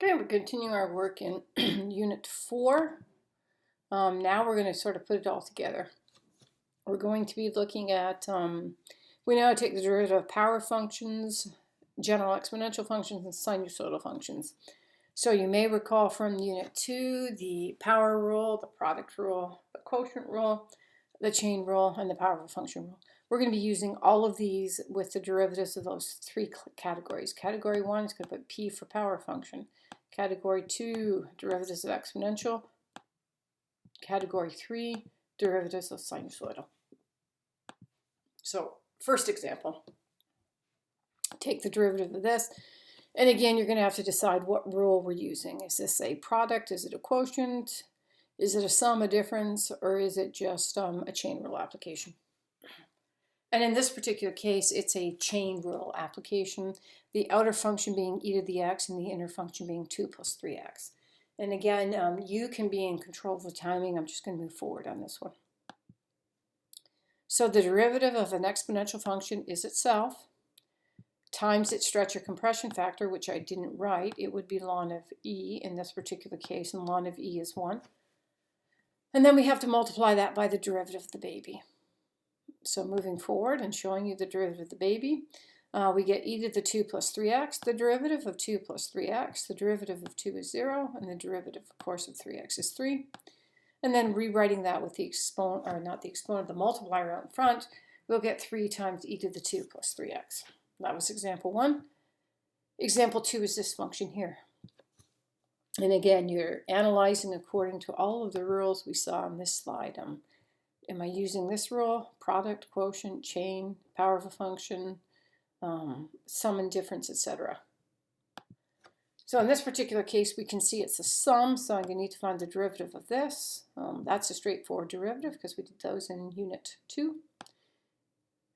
Okay, we're continuing our work in Unit 4. Now we're going to sort of put it all together. We're going to be looking at, we know how to take the derivative of power functions, general exponential functions, and sinusoidal functions. So you may recall from Unit 2 the power rule, the product rule, the quotient rule, the chain rule, and the power of a function rule. We're going to be using all of these with the derivatives of those three categories. Category 1 is going to put P for power function. Category 2, derivatives of exponential. Category 3, derivatives of sinusoidal. So, first example, take the derivative of this. And again, you're going to have to decide what rule we're using. Is this a product? Is it a quotient? Is it a sum, a difference? Or is it just a chain rule application? And in this particular case, it's a chain rule application, the outer function being e to the x and the inner function being 2 plus 3x. And again, you can be in control of the timing. I'm just going to move forward on this one. So the derivative of an exponential function is itself times its stretch or compression factor, which I didn't write. It would be ln of e in this particular case, and ln of e is 1. And then we have to multiply that by the derivative of the baby. So moving forward and showing you the derivative of the baby, we get e to the 2 plus 3x, the derivative of 2 plus 3x, the derivative of 2 is 0, and the derivative, of course, of 3x is 3. And then rewriting that with the exponent, or not the exponent, the multiplier out in front, we'll get 3 times e to the 2 plus 3x. That was example 1. Example 2 is this function here. And again, you're analyzing according to all of the rules we saw on this slide. Am I using this rule? Product, quotient, chain, power of a function, sum and difference, etc. So in this particular case, we can see it's a sum, so I'm going to need to find the derivative of this. That's a straightforward derivative because we did those in Unit 2.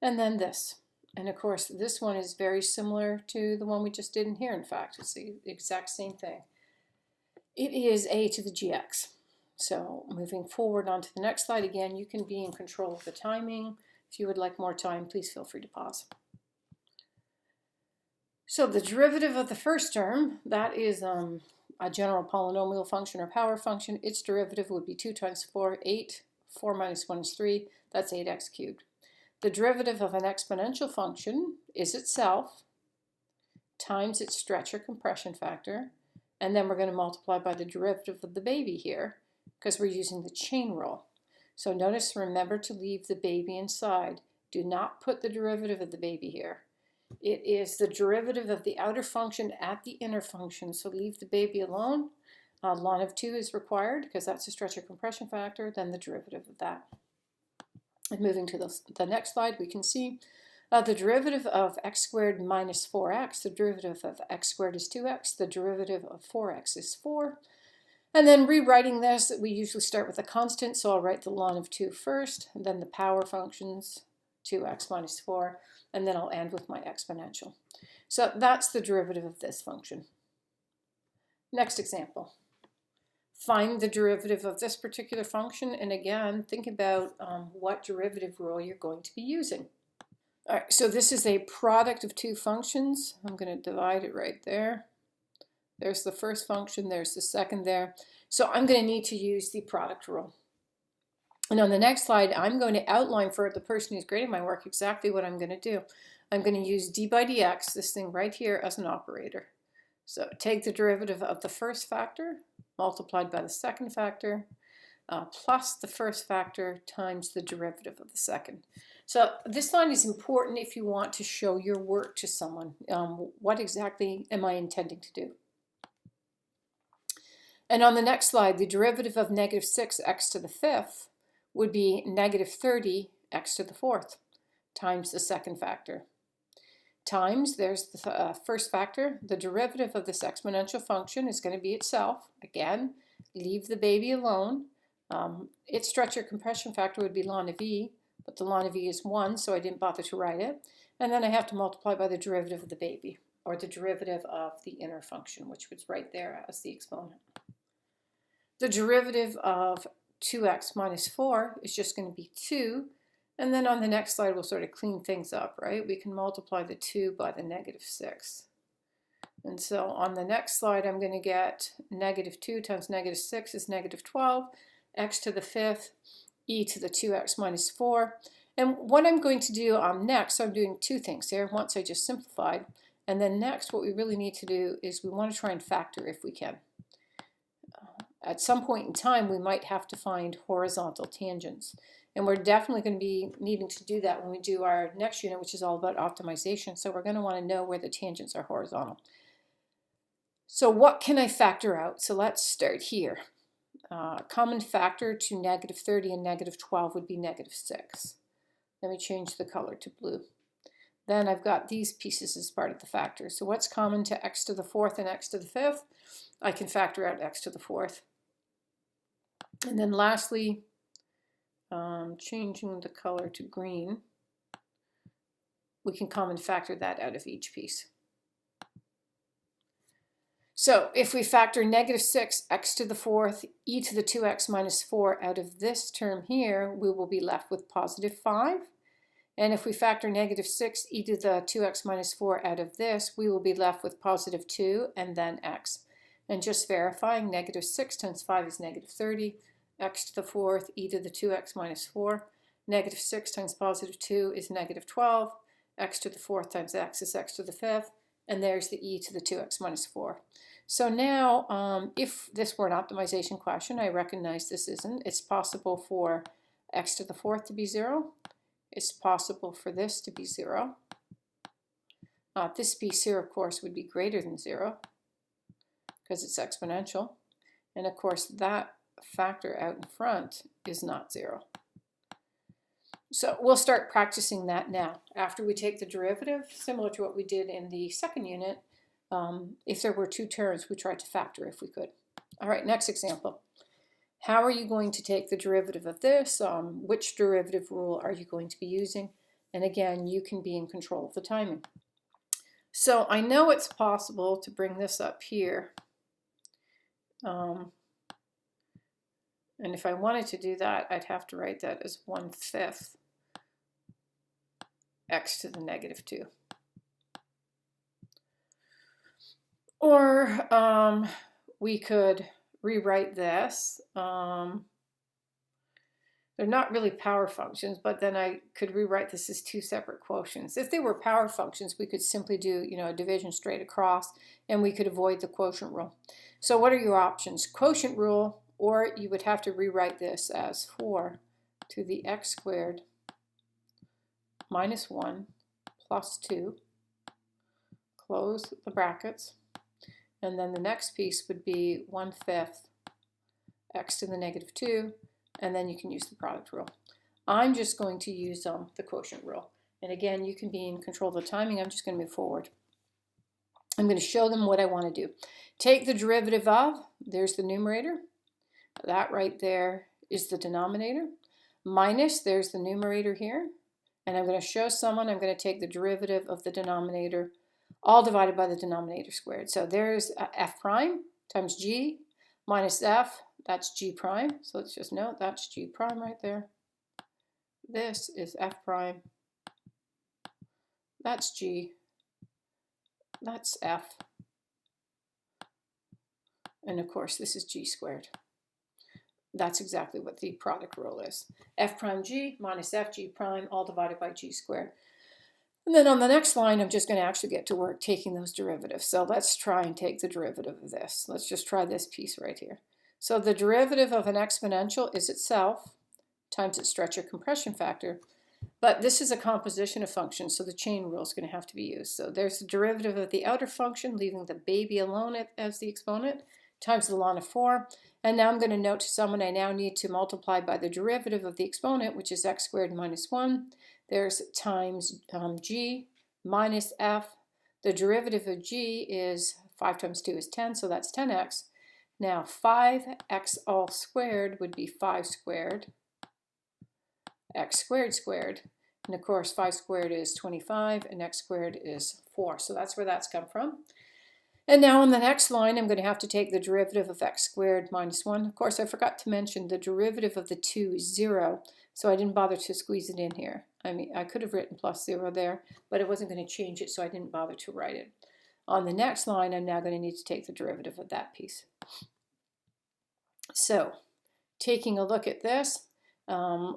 And then this. And of course, this one is very similar to the one we just did in here, in fact. It's the exact same thing. It is a to the gx. So moving forward onto the next slide, again, you can be in control of the timing. If you would like more time, please feel free to pause. So the derivative of the first term, that is a general polynomial function or power function. Its derivative would be 2 times 4, 8. 4 minus 1 is 3. That's 8x cubed. The derivative of an exponential function is itself times its stretch or compression factor. And then we're going to multiply by the derivative of the baby here, because we're using the chain rule. So notice, remember to leave the baby inside. Do not put the derivative of the baby here. It is the derivative of the outer function at the inner function, so leave the baby alone. Ln of 2 is required because that's a stretch or compression factor, then the derivative of that. And moving to the next slide, we can see the derivative of x squared minus 4x, the derivative of x squared is 2x, the derivative of 4x is 4. And then rewriting this, we usually start with a constant, so I'll write the ln of 2 first, and then the power functions, 2x minus 4, and then I'll end with my exponential. So that's the derivative of this function. Next example. Find the derivative of this particular function, and again, think about what derivative rule you're going to be using. All right, so this is a product of two functions. I'm going to divide it right there. There's the first function, there's the second there. So I'm going to need to use the product rule. And on the next slide, I'm going to outline for the person who's grading my work exactly what I'm going to do. I'm going to use d by dx, this thing right here, as an operator. So take the derivative of the first factor multiplied by the second factor plus the first factor times the derivative of the second. So this line is important if you want to show your work to someone. What exactly am I intending to do? And on the next slide, the derivative of negative 6x to the fifth would be negative 30x to the fourth times the second factor. Times, there's the first factor, the derivative of this exponential function is going to be itself. Again, leave the baby alone. Its stretch or compression factor would be ln of e, but the ln of e is 1, so I didn't bother to write it. And then I have to multiply by the derivative of the baby, or the derivative of the inner function, which was right there as the exponent. The derivative of 2x minus 4 is just going to be 2. And then on the next slide, we'll sort of clean things up, right? We can multiply the 2 by the negative 6. And so on the next slide, I'm going to get negative 2 times negative 6 is negative 12, x to the 5th, e to the 2x minus 4. And what I'm going to do next, so I'm doing two things here. Once I just simplified, and then next what we really need to do is we want to try and factor if we can. At some point in time, we might have to find horizontal tangents. And we're definitely going to be needing to do that when we do our next unit, which is all about optimization. So we're going to want to know where the tangents are horizontal. So what can I factor out? So let's start here. Common factor to negative 30 and negative 12 would be negative 6. Let me change the color to blue. Then I've got these pieces as part of the factor. So what's common to x to the 4th and x to the 5th? I can factor out x to the 4th. And then lastly, changing the color to green, we can common factor that out of each piece. So if we factor negative 6, x to the 4th, e to the 2x minus 4 out of this term here, we will be left with positive 5. And if we factor negative 6, e to the 2x minus 4 out of this, we will be left with positive 2 and then x. And just verifying, negative 6 times 5 is negative 30, x to the 4th, e to the 2x minus 4. Negative 6 times positive 2 is negative 12, x to the 4th times x is x to the 5th, and there's the e to the 2x minus 4. So now, if this were an optimization question, I recognize this isn't. It's possible for x to the 4th to be 0. It's possible for this to be 0. This piece here, of course, would be greater than 0 because it's exponential. And of course, that factor out in front is not 0. So we'll start practicing that now. After we take the derivative, similar to what we did in the second unit, if there were two terms, we tried to factor if we could. All right, next example. How are you going to take the derivative of this? Which derivative rule are you going to be using? And again, you can be in control of the timing. So I know it's possible to bring this up here. And if I wanted to do that, I'd have to write that as 1/5 x to the negative 2. Or we could rewrite this. They're not really power functions, but then I could rewrite this as two separate quotients. If they were power functions, we could simply do, a division straight across, and we could avoid the quotient rule. So what are your options? Quotient rule, or you would have to rewrite this as 4 to the x squared minus 1 plus 2, close the brackets, and then the next piece would be 1/5 x to the negative 2, and then you can use the product rule. I'm just going to use the quotient rule. And again, you can be in control of the timing. I'm just going to move forward. I'm going to show them what I want to do. Take the derivative of, there's the numerator. That right there is the denominator. Minus, there's the numerator here. And I'm going to show someone, I'm going to take the derivative of the denominator, all divided by the denominator squared. So there's f prime times g minus f, that's g prime. So let's just note that's g prime right there. This is f prime. That's g. That's f. And of course, this is g squared. That's exactly what the product rule is. F prime g minus f g prime, all divided by g squared. And then on the next line, I'm just going to actually get to work taking those derivatives. So let's try and take the derivative of this. Let's just try this piece right here. So the derivative of an exponential is itself times its stretch or compression factor. But this is a composition of functions, so the chain rule is going to have to be used. So there's the derivative of the outer function, leaving the baby alone as the exponent, times the ln of 4. And now I'm going to note to someone I now need to multiply by the derivative of the exponent, which is x squared minus 1. There's times g minus f. The derivative of g is 5 times 2 is 10, so that's 10x. Now 5x all squared would be 5 squared, x squared squared. And of course 5 squared is 25 and x squared is 4. So that's where that's come from. And now on the next line, I'm going to have to take the derivative of x squared minus 1. Of course, I forgot to mention the derivative of the 2 is 0, so I didn't bother to squeeze it in here. I mean, I could have written plus 0 there, but it wasn't going to change it, so I didn't bother to write it. On the next line, I'm now going to need to take the derivative of that piece. So taking a look at this,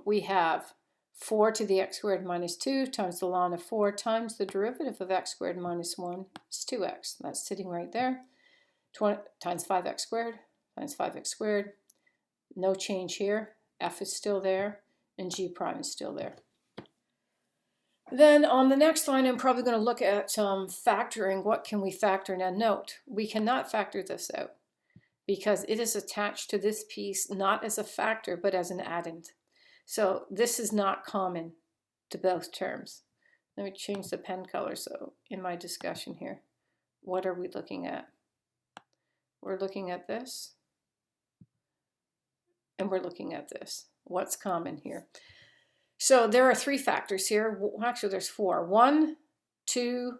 we have 4 to the x squared minus 2 times the ln of 4 times the derivative of x squared minus 1 is 2x. That's sitting right there. 20 times 5x squared times 5x squared. No change here. F is still there, and g prime is still there. Then on the next line, I'm probably going to look at factoring. What can we factor? Now note, we cannot factor this out because it is attached to this piece not as a factor but as an addend. So this is not common to both terms. Let me change the pen color. So in my discussion here, what are we looking at? We're looking at this, and we're looking at this. What's common here? So there are 3 factors here. Actually, there's 4. 1, 2,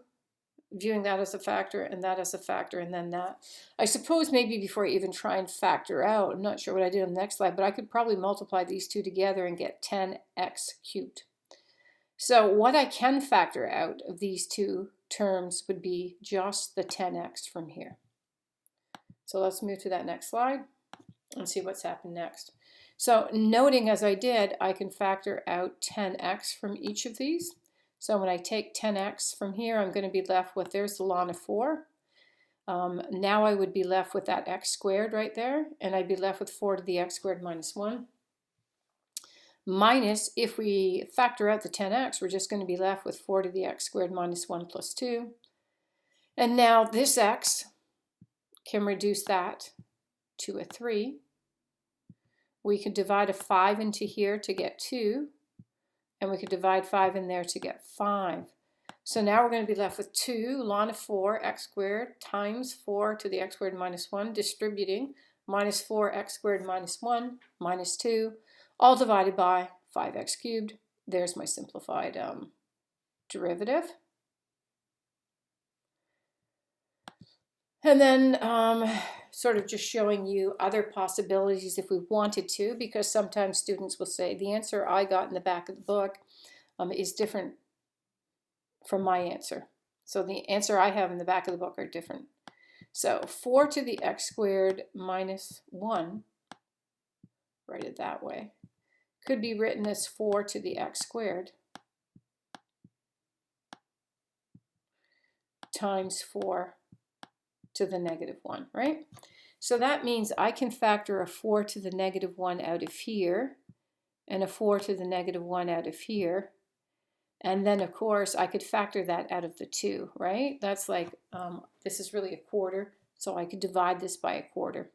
viewing that as a factor, and that as a factor, and then that. I suppose maybe before I even try and factor out, I'm not sure what I did on the next slide, but I could probably multiply these 2 together and get 10x cubed. So what I can factor out of these 2 terms would be just the 10x from here. So let's move to that next slide and see what's happened next. So noting as I did, I can factor out 10x from each of these. So when I take 10x from here, I'm going to be left with, there's the ln of 4. Now I would be left with that x squared right there, and I'd be left with 4 to the x squared minus 1. Minus, if we factor out the 10x, we're just going to be left with 4 to the x squared minus 1 plus 2. And now this x can reduce that to a 3. We could divide a 5 into here to get 2, and we could divide 5 in there to get 5. So now we're going to be left with 2 ln of 4 x squared times 4 to the x squared minus 1, distributing minus 4 x squared minus 1 minus 2, all divided by 5x cubed. There's my simplified derivative. And then sort of just showing you other possibilities if we wanted to, because sometimes students will say the answer I got in the back of the book is different from my answer. So the answer I have in the back of the book are different. So 4 to the x squared minus 1, write it that way, could be written as 4 to the x squared times 4 to the negative 1, right? So that means I can factor a 4 to the negative 1 out of here and a 4 to the negative 1 out of here. And then, of course, I could factor that out of the 2, right? That's like, this is really a quarter, so I could divide this by a quarter.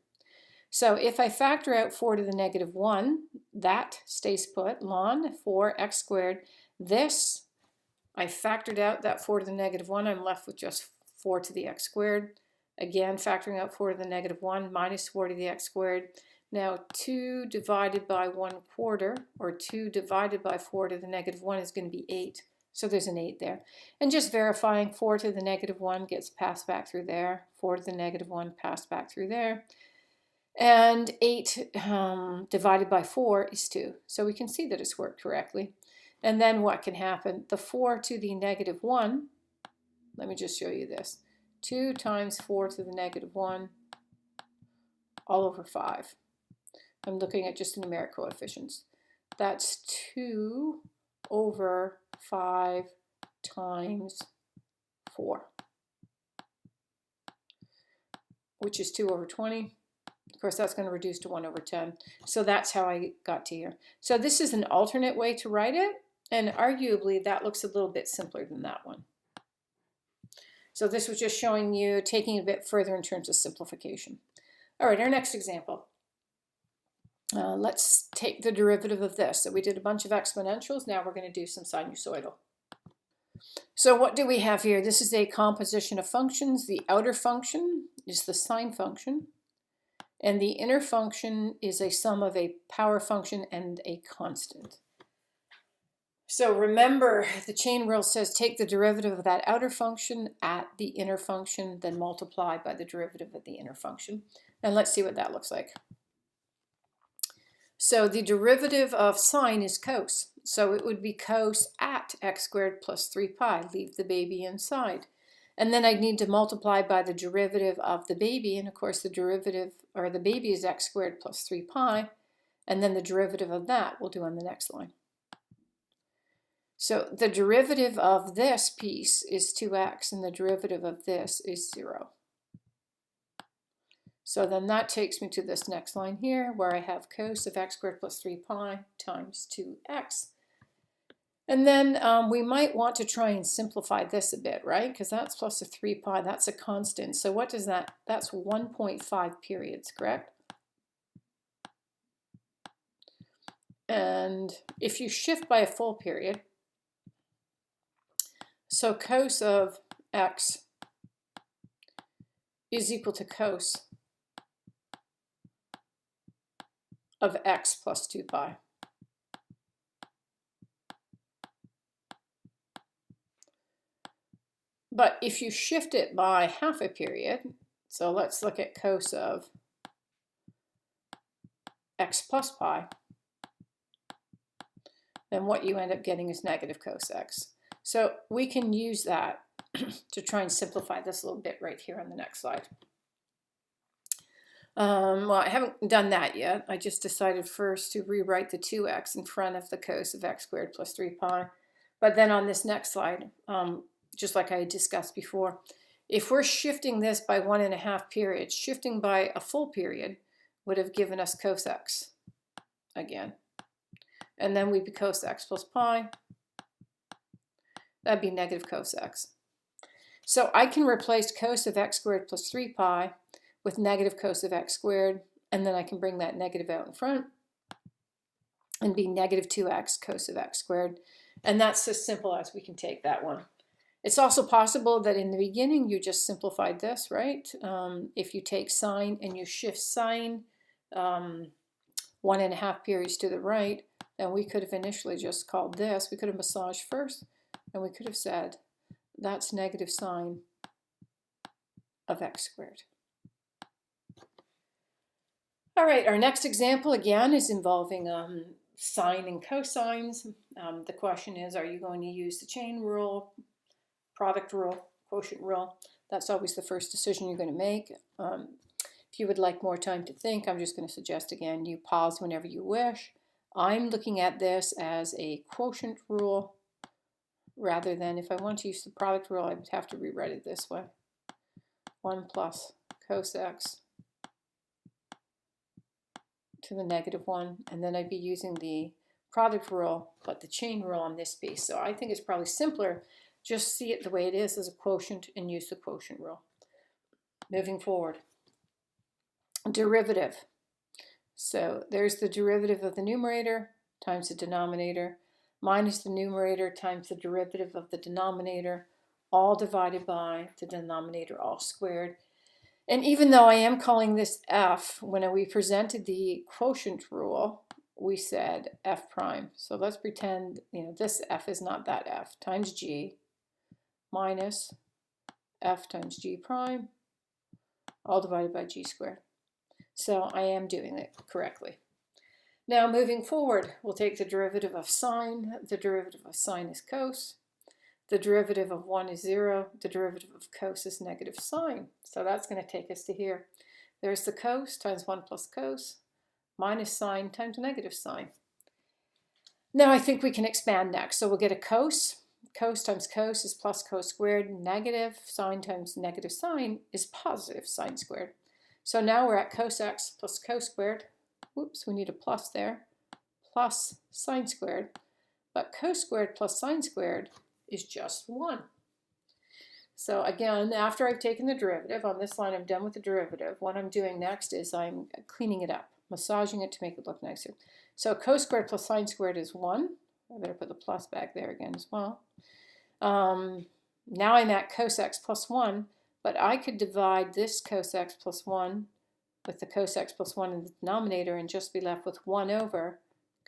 So if I factor out 4 to the negative 1, that stays put, ln 4 x squared. This, I factored out that 4 to the negative 1. I'm left with just 4 to the x squared. Again, factoring out 4 to the negative 1 minus 4 to the x squared. Now 2 divided by 1/4, or 2 divided by 4 to the negative 1 is going to be 8. So there's an 8 there. And just verifying 4 to the negative 1 gets passed back through there. 4 to the negative 1 passed back through there. And 8 divided by 4 is 2. So we can see that it's worked correctly. And then what can happen? The 4 to the negative 1, let me just show you this. 2 times 4 to the negative 1 all over 5. I'm looking at just the numeric coefficients. That's 2 over 5 times 4, which is 2 over 20. Of course, that's going to reduce to 1 over 10. So that's how I got to here. So this is an alternate way to write it, and arguably that looks a little bit simpler than that one. So this was just showing you taking a bit further in terms of simplification. All right, our next example. Let's take the derivative of this. So we did a bunch of exponentials. Now we're going to do some sinusoidal. So what do we have here? This is a composition of functions. The outer function is the sine function, and the inner function is a sum of a power function and a constant. So remember, the chain rule says take the derivative of that outer function at the inner function, then multiply by the derivative of the inner function. And let's see what that looks like. So the derivative of sine is cos. So it would be cos at x squared plus 3 pi. Leave the baby inside. And then I need to multiply by the derivative of the baby. And of course, the derivative, or the baby, is x squared plus 3 pi. And then the derivative of that we'll do on the next line. So the derivative of this piece is 2x, and the derivative of this is 0. So then that takes me to this next line here, where I have cos of x squared plus 3 pi times 2x. And then we might want to try and simplify this a bit, right? Because that's plus a 3 pi, that's a constant. So what does that, that's 1.5 periods, correct? And if you shift by a full period, so cos of x is equal to cos of x plus 2 pi. But if you shift it by half a period, so let's look at cos of x plus pi, then what you end up getting is negative cos x. So we can use that to try and simplify this a little bit right here on the next slide. Well, I haven't done that yet. I just decided first to rewrite the 2x in front of the cos of x squared plus 3 pi. But then on this next slide, just like I discussed before, if we're shifting this by 1.5 periods, shifting by a full period would have given us cos x again. And then we'd be cos x plus pi. That'd be negative cos x. So I can replace cos of x squared plus 3 pi with negative cos of x squared, and then I can bring that negative out in front and be negative 2x cos of x squared. And that's as simple as we can take that one. It's also possible that in the beginning you just simplified this, right? If you take sine and you shift sine 1.5 periods to the right, then we could have initially just called this, we could have massaged first, and we could have said that's negative sine of x squared. All right, our next example again is involving sine and cosines. The question is, are you going to use the chain rule, product rule, quotient rule? That's always the first decision you're going to make. If you would like more time to think, I'm just going to suggest again, you pause whenever you wish. I'm looking at this as a quotient rule rather than, if I want to use the product rule, I would have to rewrite it this way. 1 plus cos x to the negative 1, and then I'd be using the product rule, but the chain rule on this piece. So I think it's probably simpler, just see it the way it is as a quotient and use the quotient rule. Moving forward, derivative. So there's the derivative of the numerator times the denominator minus the numerator times the derivative of the denominator, all divided by the denominator all squared. And even though I am calling this f, when we presented the quotient rule, we said f prime. So let's pretend, this f is not that f, times g minus f times g prime, all divided by g squared. So I am doing it correctly. Now moving forward, we'll take the derivative of sine. The derivative of sine is cos. The derivative of 1 is 0. The derivative of cos is negative sine. So that's going to take us to here. There's the cos times 1 plus cos minus sine times negative sine. Now I think we can expand next. So we'll get a cos. Cos times cos is plus cos squared. Negative sine times negative sine is positive sine squared. So now we're at cos x plus cos squared. Whoops, we need a plus there. Plus sine squared. But cos squared plus sine squared is just 1. So again, after I've taken the derivative, on this line I'm done with the derivative. What I'm doing next is I'm cleaning it up, massaging it to make it look nicer. So cos squared plus sine squared is 1. I better put the plus back there again as well. Now I'm at cos x plus 1, but I could divide this cos x plus 1 with the cos x plus 1 in the denominator and just be left with 1 over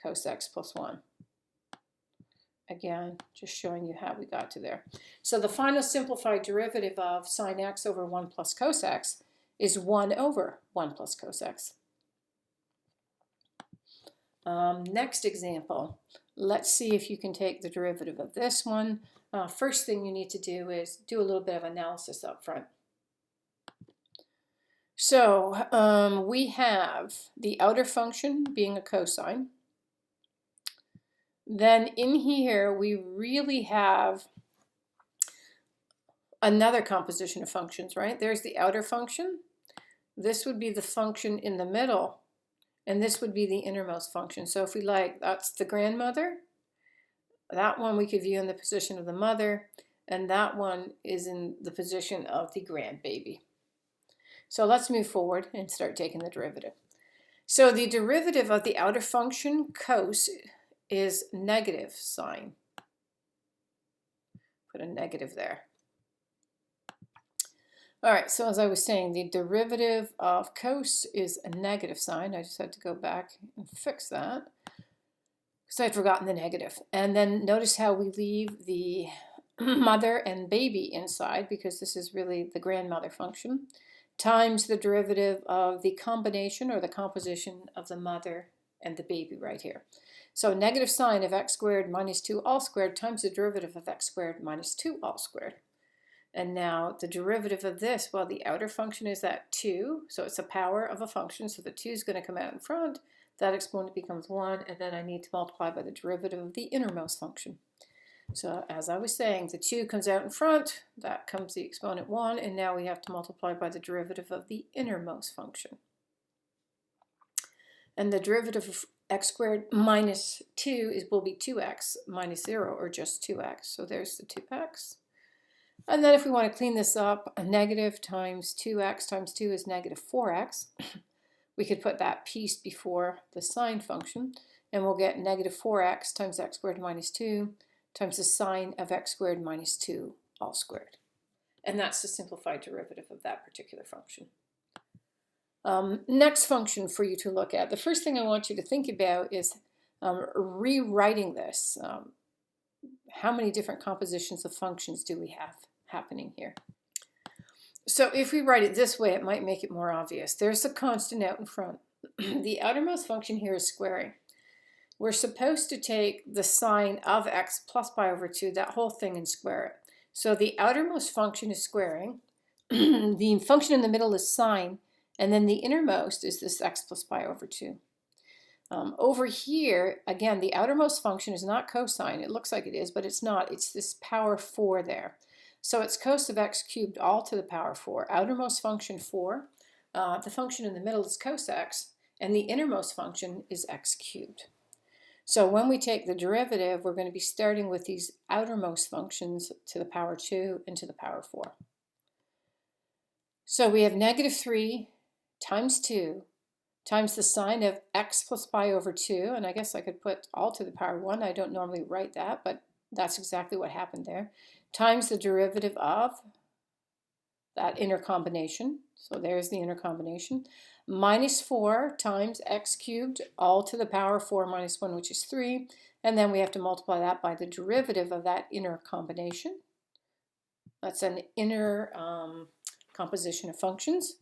cos x plus 1. Again, just showing you how we got to there. So the final simplified derivative of sine x over 1 plus cos x is 1 over 1 plus cos x. Next example, let's see if you can take the derivative of this one. first thing you need to do is do a little bit of analysis up front. So we have the outer function being a cosine. Then in here we really have another composition of functions, right? There's the outer function. This would be the function in the middle, and this would be the innermost function. So if we like, that's the grandmother. That one we could view in the position of the mother, and that one is in the position of the grandbaby. So let's move forward and start taking the derivative. So the derivative of the outer function cos is negative sine. Put a negative there. All right, so as I was saying, the derivative of cos is a negative sine. I just had to go back and fix that because I'd forgotten the negative. And then notice how we leave the mother and baby inside, because this is really the grandmother function, times the derivative of the combination or the composition of the mother and the baby right here. So negative sine of x squared minus 2 all squared times the derivative of x squared minus 2 all squared. And now the derivative of this, well, the outer function is that 2, so it's a power of a function, so the 2 is going to come out in front. That exponent becomes 1, and then I need to multiply by the derivative of the innermost function. So as I was saying, the 2 comes out in front, that comes the exponent 1, and now we have to multiply by the derivative of the innermost function. And the derivative of x squared minus 2 will be 2x minus 0, or just 2x. So there's the 2x. And then if we want to clean this up, a negative times 2x times 2 is negative 4x. We could put that piece before the sine function, and we'll get negative 4x times x squared minus 2 times the sine of x squared minus 2 all squared. And that's the simplified derivative of that particular function. Next function for you to look at. The first thing I want you to think about is rewriting this. How many different compositions of functions do we have happening here? So if we write it this way, it might make it more obvious. There's a constant out in front. The outermost function here is squaring. We're supposed to take the sine of x plus pi over 2, that whole thing, and square it. So the outermost function is squaring. The function in the middle is sine, and then the innermost is this x plus pi over 2. Over here, again, the outermost function is not cosine. It looks like it is, but it's not. It's this power 4 there. So it's cos of x cubed all to the power 4. Outermost function 4. The function in the middle is cos x, and the innermost function is x cubed. So when we take the derivative, we're going to be starting with these outermost functions to the power 2 and to the power 4. So we have negative 3 times 2 times the sine of x plus pi over 2, and I guess I could put all to the power 1. I don't normally write that, but that's exactly what happened there, times the derivative of that inner combination. So there's the inner combination. Minus 4 times x cubed all to the power 4 minus 1, which is 3. And then we have to multiply that by the derivative of that inner combination. That's an inner composition of functions.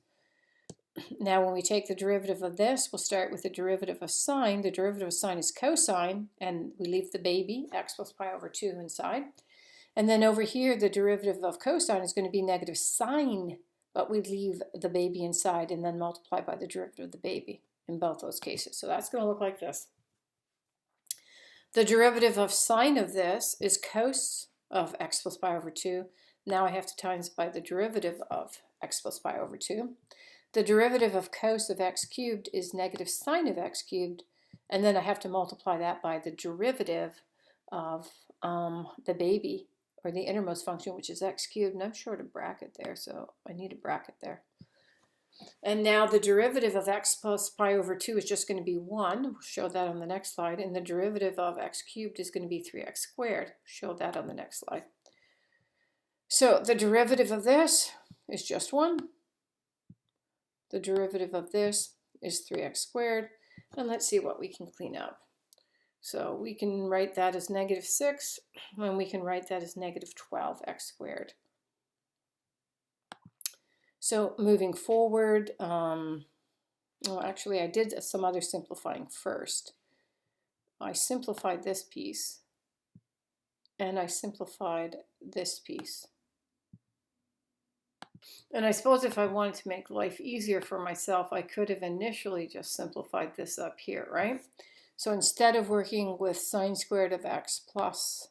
Now when we take the derivative of this, we'll start with the derivative of sine. The derivative of sine is cosine, and we leave the baby, x plus pi over 2, inside. And then over here, the derivative of cosine is going to be negative sine, but we leave the baby inside and then multiply by the derivative of the baby in both those cases. So that's going to look like this. The derivative of sine of this is cos of x plus pi over 2. Now I have to times by the derivative of x plus pi over 2. The derivative of cos of x cubed is negative sine of x cubed, and then I have to multiply that by the derivative of the baby, or the innermost function, which is x cubed, and I'm short a bracket there, so I need a bracket there. And now the derivative of x plus pi over 2 is just going to be 1. We'll show that on the next slide. And the derivative of x cubed is going to be 3x squared. Show that on the next slide. So the derivative of this is just 1. The derivative of this is 3x squared. And let's see what we can clean up. So we can write that as negative 6, and we can write that as negative 12x squared. So moving forward, well, actually I did some other simplifying first. I simplified this piece, and I simplified this piece. And I suppose if I wanted to make life easier for myself, I could have initially just simplified this up here, right? So instead of working with sine squared of x plus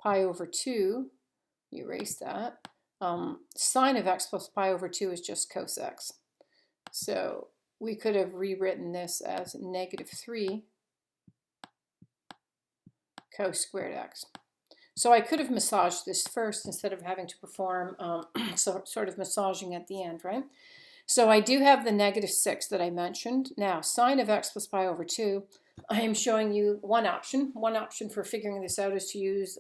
pi over 2, erase that, sine of x plus pi over 2 is just cos x. So we could have rewritten this as -3 cos squared x. So I could have massaged this first instead of having to perform sort of massaging at the end, right? So I do have the -6 that I mentioned. Now, sine of x plus pi over 2, I am showing you one option. One option for figuring this out is to use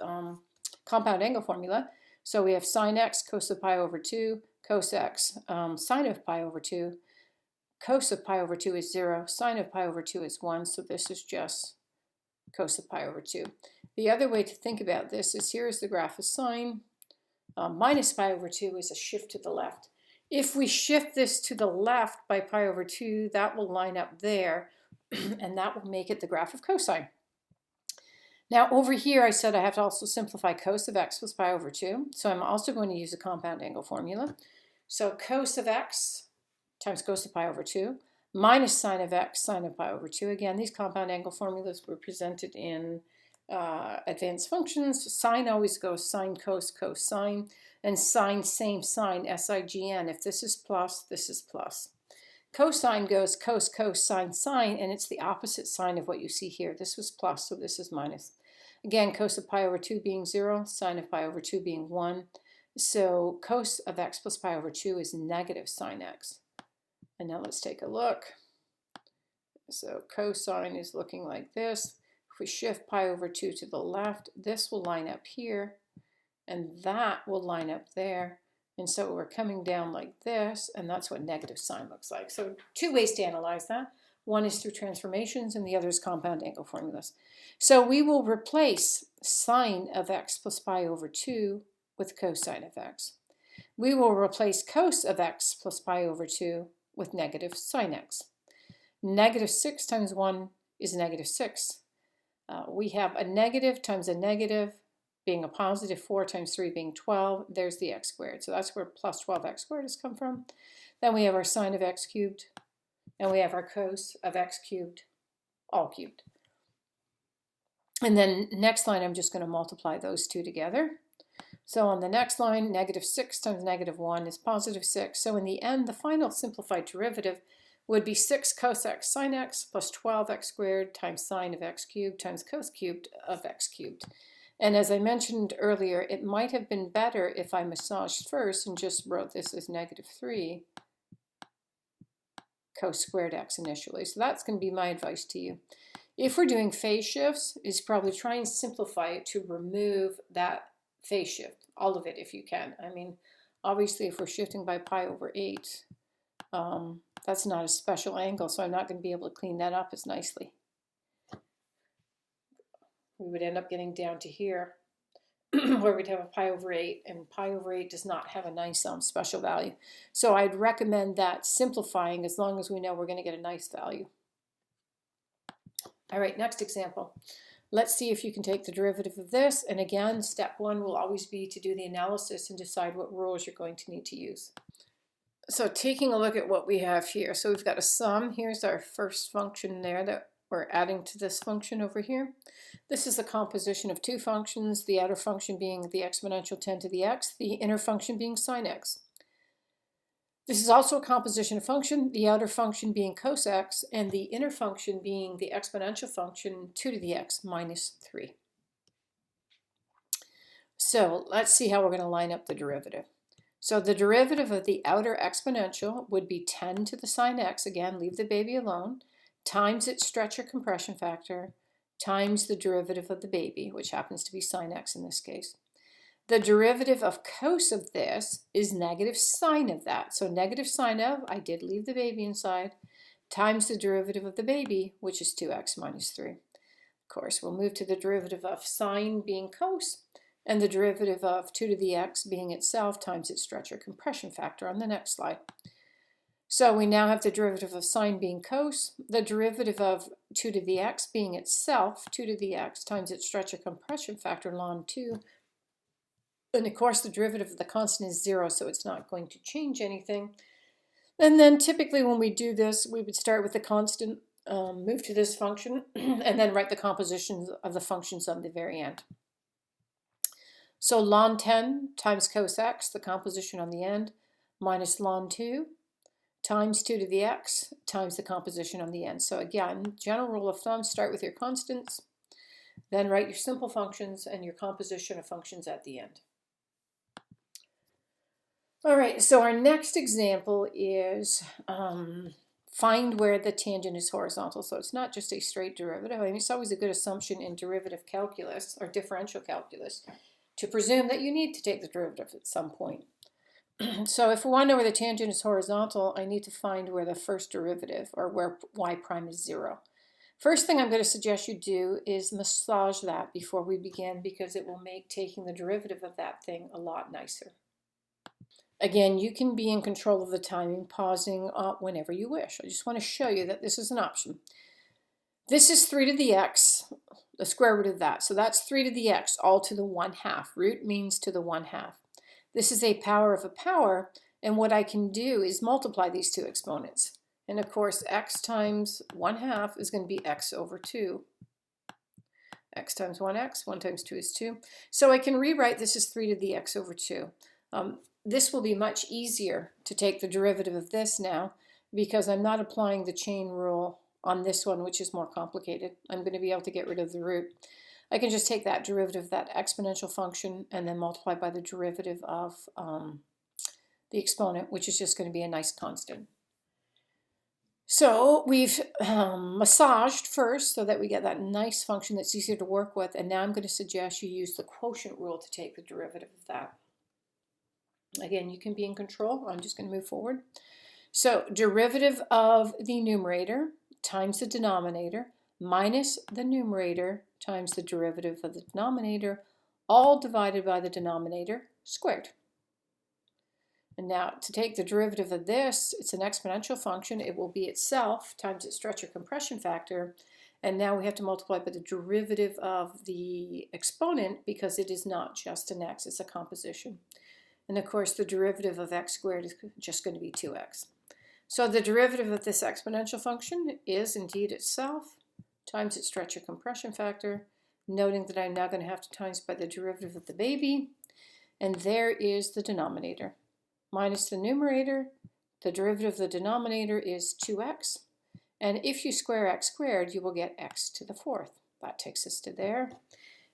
compound angle formula. So we have sine x cos of pi over 2, cos x sine of pi over 2. Cos of pi over 2 is 0, sine of pi over 2 is 1, so this is just cos of pi over 2. The other way to think about this is here is the graph of sine. Minus pi over 2 is a shift to the left. If we shift this to the left by pi over 2, that will line up there, and that will make it the graph of cosine. Now over here I said I have to also simplify cos of x plus pi over 2, so I'm also going to use a compound angle formula. So cos of x times cos of pi over 2 minus sine of x sine of pi over 2. Again, these compound angle formulas were presented in advanced functions. Sine always goes sine cos cos sine, and sine same sign sign. If this is plus, this is plus. Cosine goes cos cos sine sine, and it's the opposite sign of what you see here. This was plus, so this is minus. Again, cos of pi over 2 being 0, sine of pi over 2 being 1. So cos of x plus pi over 2 is negative sine x. And now let's take a look. So cosine is looking like this. If we shift pi over 2 to the left, this will line up here, and that will line up there. And so we're coming down like this, and that's what negative sine looks like. So two ways to analyze that. One is through transformations, and the other is compound angle formulas. So we will replace sine of x plus pi over 2 with cosine of x. We will replace cos of x plus pi over 2 with negative sine x. Negative 6 times 1 is negative 6. We have a negative times a negative being a positive, 4 times 3 being 12. There's the x squared. So that's where plus 12x squared has come from. Then we have our sine of x cubed, and we have our cos of x cubed, all cubed. And then next line, I'm just going to multiply those two together. So on the next line, negative 6 times negative 1 is positive 6. So in the end, the final simplified derivative would be 6 cos x sine x plus 12x squared times sine of x cubed times cos cubed of x cubed. And as I mentioned earlier, it might have been better if I massaged first and just wrote this as negative 3 cos squared x initially. So that's going to be my advice to you. If we're doing phase shifts, is probably try and simplify it to remove that phase shift, all of it if you can. I mean, obviously if we're shifting by pi over 8, that's not a special angle, so I'm not going to be able to clean that up as nicely. We would end up getting down to here where we'd have a pi over 8, and pi over 8 does not have a nice special value. So I'd recommend that simplifying as long as we know we're going to get a nice value. All right, next example. Let's see if you can take the derivative of this. And again, step one will always be to do the analysis and decide what rules you're going to need to use. So taking a look at what we have here. So we've got a sum. Here's our first function there that we're adding to this function over here. This is the composition of two functions, the outer function being the exponential 10 to the x, the inner function being sine x. This is also a composition of function, the outer function being cos x, and the inner function being the exponential function 2 to the x minus 3. So let's see how we're going to line up the derivative. So the derivative of the outer exponential would be 10 to the sine x, again, leave the baby alone, times its stretch or compression factor, times the derivative of the baby, which happens to be sine x in this case. The derivative of cos of this is negative sine of that. So negative sine of, I did leave the baby inside, times the derivative of the baby, which is 2x minus 3. Of course, we'll move to the derivative of sine being cos, and the derivative of 2 to the x being itself times its stretch or compression factor on the next slide. So we now have the derivative of sine being cos, the derivative of 2 to the x being itself 2 to the x times its stretch or compression factor ln 2. And of course the derivative of the constant is 0, so it's not going to change anything. And then typically when we do this, we would start with the constant, move to this function, and then write the compositions of the functions on the very end. So ln 10 times cos x, the composition on the end, minus ln 2 times 2 to the x times the composition on the end. So again, general rule of thumb, start with your constants, then write your simple functions and your composition of functions at the end. All right, so our next example is find where the tangent is horizontal. So it's not just a straight derivative. I mean, it's always a good assumption in derivative calculus or differential calculus to presume that you need to take the derivative at some point. So if we want to know where the tangent is horizontal, I need to find where the first derivative, or where y prime is 0. First thing I'm going to suggest you do is massage that before we begin, because it will make taking the derivative of that thing a lot nicer. Again, you can be in control of the timing, pausing whenever you wish. I just want to show you that this is an option. This is 3 to the x, the square root of that. So that's 3 to the x, all to the 1/2. Root means to the 1/2. This is a power of a power, and what I can do is multiply these two exponents. And of course, x times 1/2 is going to be x over 2. X times 1x, 1 times 2 is 2. So I can rewrite this as 3 to the x over 2. This will be much easier to take the derivative of this now, because I'm not applying the chain rule on this one, which is more complicated. I'm going to be able to get rid of the root. I can just take that derivative of that exponential function and then multiply by the derivative of the exponent, which is just going to be a nice constant. So we've massaged first so that we get that nice function that's easier to work with, and now I'm going to suggest you use the quotient rule to take the derivative of that. Again, you can be in control. I'm just going to move forward. So derivative of the numerator times the denominator minus the numerator times the derivative of the denominator, all divided by the denominator squared. And now to take the derivative of this, it's an exponential function. It will be itself times its stretch or compression factor. And now we have to multiply by the derivative of the exponent, because it is not just an x, it's a composition. And of course, the derivative of x squared is just going to be 2x. So the derivative of this exponential function is indeed itself times its stretch or compression factor, noting that I'm now going to have to times by the derivative of the baby, and there is the denominator. Minus the numerator, the derivative of the denominator is 2x, and if you square x squared, you will get x to the 4th. That takes us to there.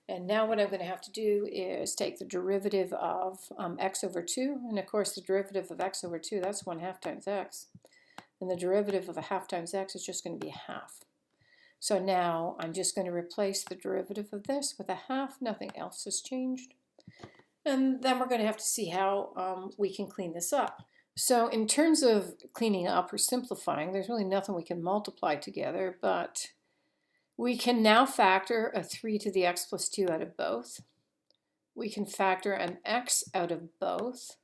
And now what I'm going to have to do is take the derivative of x over 2, and of course the derivative of x over 2, that's 1/2 times x. And the derivative of 1/2 times x is just going to be 1/2. So now I'm just going to replace the derivative of this with 1/2, nothing else has changed. And then we're going to have to see how we can clean this up. So in terms of cleaning up or simplifying, there's really nothing we can multiply together, but we can now factor a 3 to the x plus 2 out of both. We can factor an x out of both.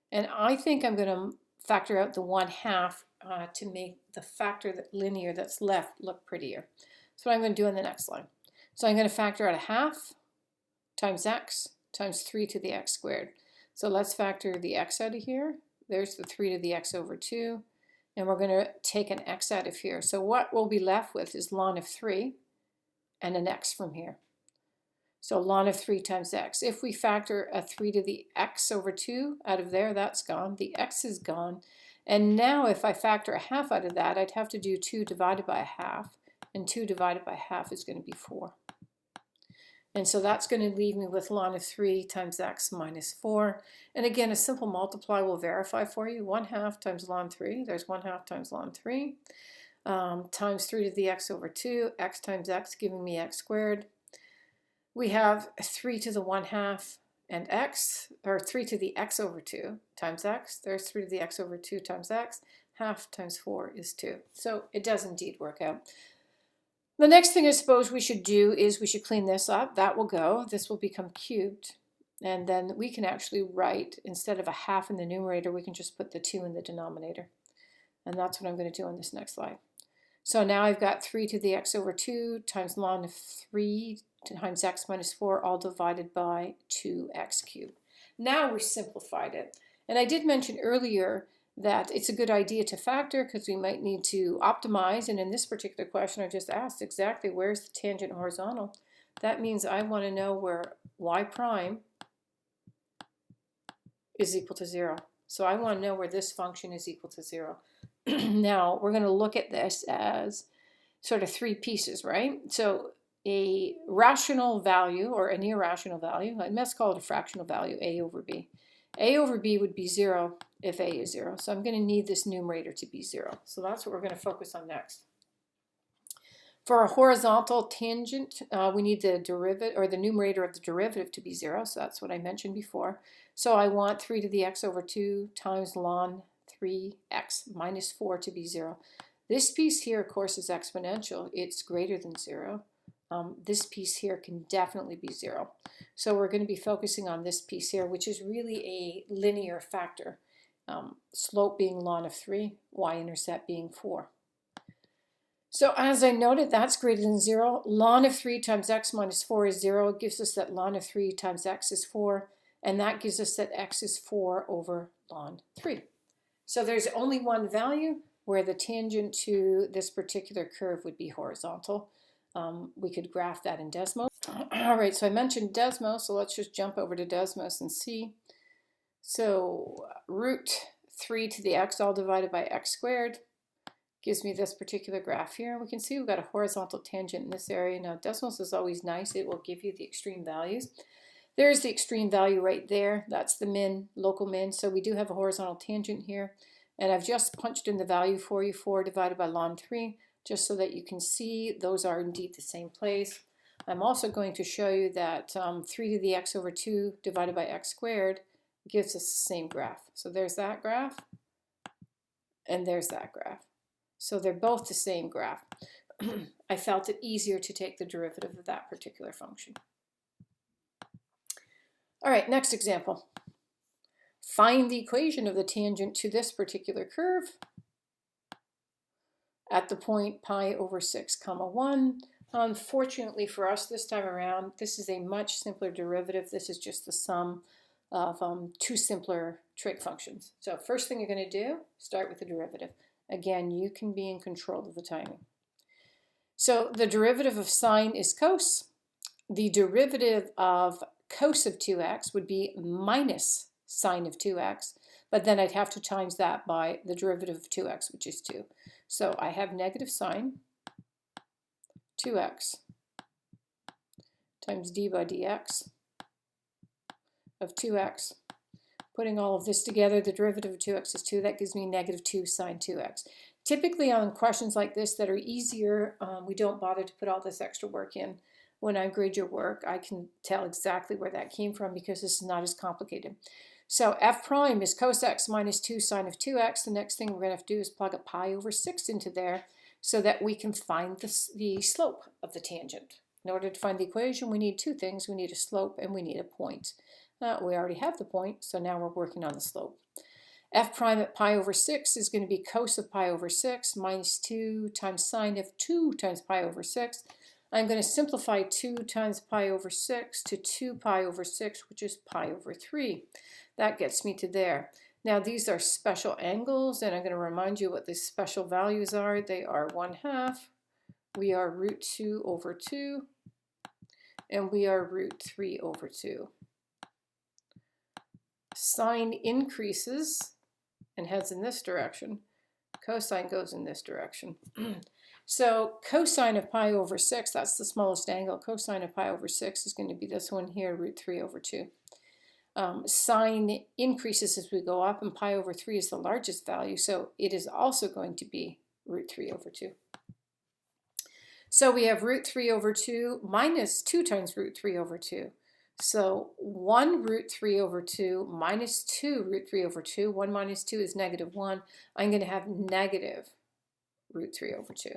And I think I'm going to factor out the 1/2 to make the factor that linear that's left look prettier. That's what I'm going to do in the next line. So I'm going to factor out 1/2 times x times 3 to the x squared. So let's factor the x out of here. There's the 3 to the x over 2. And we're going to take an x out of here. So what we'll be left with is ln of 3 and an x from here. So ln of 3 times x. If we factor a 3 to the x over 2 out of there, that's gone. The x is gone. And now if I factor 1/2 out of that, I'd have to do 2 divided by 1/2. And 2 divided by 1/2 is going to be 4. And so that's going to leave me with ln of 3 times x minus 4. And again, a simple multiply will verify for you. 1/2 times ln 3, there's 1/2 times ln 3, times 3 to the x over 2, x times x giving me x squared. We have 3 to the 1/2 and x, or 3 to the x over 2 times x. There's 3 to the x over 2 times x. 1/2 times 4 is 2. So it does indeed work out. The next thing I suppose we should do is we should clean this up. That will go. This will become cubed. And then we can actually write, instead of 1/2 in the numerator, we can just put the 2 in the denominator. And that's what I'm going to do on this next slide. So now I've got 3 to the x over 2 times ln of 3 times x minus 4 all divided by 2x cubed. Now we've simplified it. And I did mention earlier that it's a good idea to factor because we might need to optimize. And in this particular question, I just asked exactly where's the tangent horizontal. That means I want to know where y prime is equal to 0. So I want to know where this function is equal to 0. Now we're going to look at this as sort of 3 pieces, right? So a rational value or an irrational value, let's call it a fractional value, a over b. A over b would be 0 if a is 0. So I'm going to need this numerator to be 0. So that's what we're going to focus on next. For a horizontal tangent, we need the derivative or the numerator of the derivative to be 0. So that's what I mentioned before. So I want 3 to the x over 2 times ln 3x minus 4 to be 0. This piece here, of course, is exponential. It's greater than 0. This piece here can definitely be 0. So we're going to be focusing on this piece here, which is really a linear factor. Slope being ln of 3, y-intercept being 4. So as I noted, that's greater than 0. Ln of 3 times x minus 4 is 0. It gives us that ln of 3 times x is 4. And that gives us that x is 4 over ln 3. So there's only one value where the tangent to this particular curve would be horizontal. We could graph that in Desmos. All right, so I mentioned Desmos, so let's just jump over to Desmos and see. So root 3 to the x all divided by x squared gives me this particular graph here. We can see we've got a horizontal tangent in this area. Now Desmos is always nice. It will give you the extreme values. There's the extreme value right there. That's the min, local min. So we do have a horizontal tangent here. And I've just punched in the value for you, 4 divided by ln 3, just so that you can see those are indeed the same place. I'm also going to show you that 3 to the x over 2 divided by x squared gives us the same graph. So there's that graph, and there's that graph. So they're both the same graph. I felt it easier to take the derivative of that particular function. All right, next example. Find the equation of the tangent to this particular curve at the point pi over 6 comma 1. Unfortunately for us this time around, this is a much simpler derivative. This is just the sum of 2 simpler trig functions. So first thing you're going to do, start with the derivative. Again, you can be in control of the timing. So the derivative of sine is cos. The derivative of cos of 2x would be minus sine of 2x, but then I'd have to times that by the derivative of 2x, which is 2. So I have negative sine 2x times d by dx of 2x. Putting all of this together, the derivative of 2x is 2. That gives me negative 2 sine 2x. Typically on questions like this that are easier, we don't bother to put all this extra work in. When I grade your work, I can tell exactly where that came from because this is not as complicated. So f prime is cos x minus 2 sine of 2x. The next thing we're going to have to do is plug a pi over 6 into there so that we can find the slope of the tangent. In order to find the equation, we need 2 things. We need a slope and we need a point. We already have the point, so now we're working on the slope. F prime at pi over 6 is going to be cos of pi over 6 minus 2 times sine of 2 times pi over 6. I'm going to simplify 2 times pi over 6 to 2 pi over 6, which is pi over 3. That gets me to there. Now these are special angles, and I'm going to remind you what the special values are. They are 1/2, we are root 2 over 2, and we are root 3 over 2. Sine increases and heads in this direction. Cosine goes in this direction. So cosine of pi over 6, that's the smallest angle. Cosine of pi over 6 is going to be this one here, root 3 over 2. Sine increases as we go up, and pi over 3 is the largest value, so it is also going to be root 3 over 2. So we have root 3 over 2 minus 2 times root 3 over 2. So 1 root 3 over 2 minus 2 root 3 over 2. 1 minus 2 is negative 1. I'm going to have negative root 3 over 2.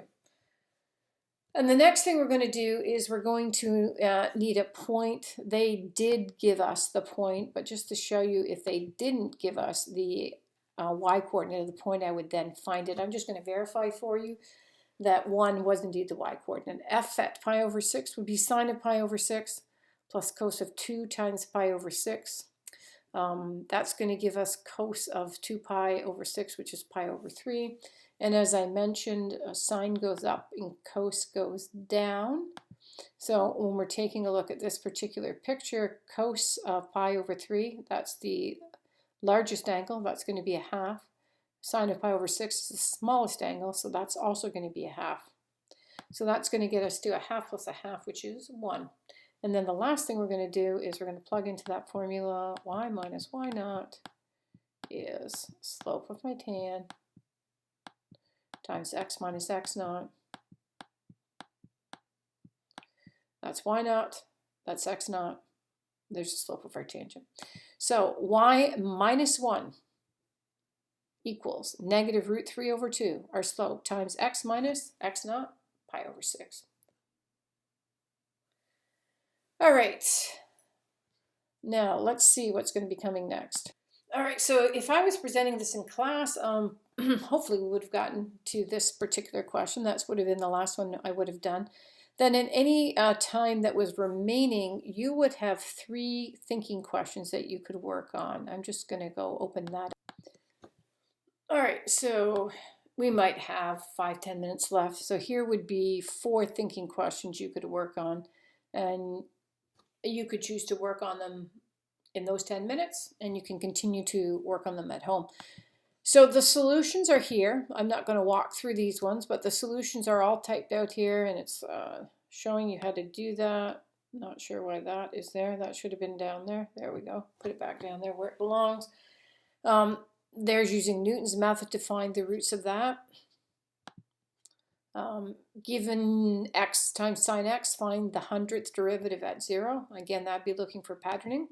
And the next thing we're going to do is we're going to need a point. They did give us the point, but just to show you if they didn't give us the y-coordinate of the point I would then find it. I'm just going to verify for you that 1 was indeed the y-coordinate. F at pi over 6 would be sine of pi over 6 plus cos of 2 times pi over 6. That's going to give us cos of 2 pi over 6, which is pi over 3. And as I mentioned, sine goes up and cos goes down. So when we're taking a look at this particular picture, cos of pi over 3, that's the largest angle, that's going to be a half. Sine of pi over 6 is the smallest angle, so that's also going to be a half. So that's going to get us to a half plus a half, which is 1. And then the last thing we're going to do is we're going to plug into that formula, y minus y naught is slope of my tan times x minus x naught. That's y naught, that's x naught. There's the slope of our tangent. So y minus 1 equals negative root 3 over 2, our slope, times x minus x naught, pi over 6. All right, now let's see what's going to be coming next. All right, so if I was presenting this in class, hopefully we would have gotten to this particular question. That's would have been the last one I would have done. Then in any time that was remaining, you would have 3 thinking questions that you could work on. I'm just going to go open that up. All right, so we might have 5-10 minutes left. So here would be 4 thinking questions you could work on, and you could choose to work on them in those 10 minutes, and you can continue to work on them at home. So the solutions are here. I'm not going to walk through these ones, but the solutions are all typed out here, and it's showing you how to do that. Not sure why that is there. That should have been down there. There we go. Put it back down there where it belongs. There's using Newton's method to find the roots of that. Given x times sine x, find the 100th derivative at 0. Again, that'd be looking for patterning.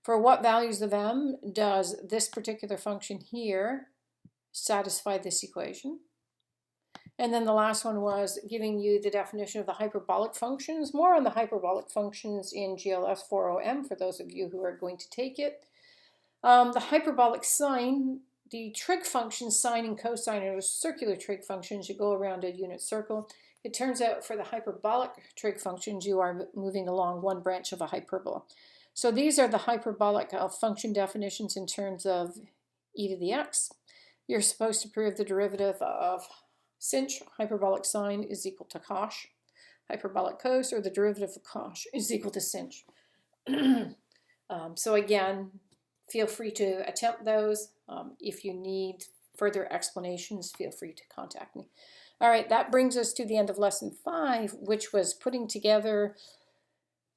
For what values of m does this particular function here satisfy this equation? And then the last one was giving you the definition of the hyperbolic functions. More on the hyperbolic functions in GLS 40M for those of you who are going to take it. The hyperbolic sine, the trig functions sine and cosine are circular trig functions. You go around a unit circle. It turns out for the hyperbolic trig functions, you are moving along one branch of a hyperbola. So these are the hyperbolic function definitions in terms of e to the x. You're supposed to prove the derivative of sinh, hyperbolic sine, is equal to cosh. Hyperbolic cos, or the derivative of cosh, is equal to sinh. So again, feel free to attempt those. If you need further explanations, feel free to contact me. All right, that brings us to the end of lesson 5, which was putting together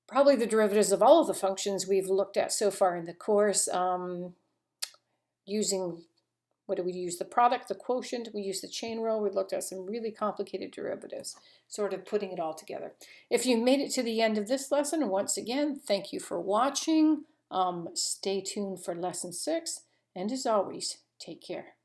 probably the derivatives of all of the functions we've looked at so far in the course, using, what do we use? The product, the quotient, we use the chain rule. We looked at some really complicated derivatives, sort of putting it all together. If you made it to the end of this lesson, once again, thank you for watching. Stay tuned for lesson 6, and as always, take care.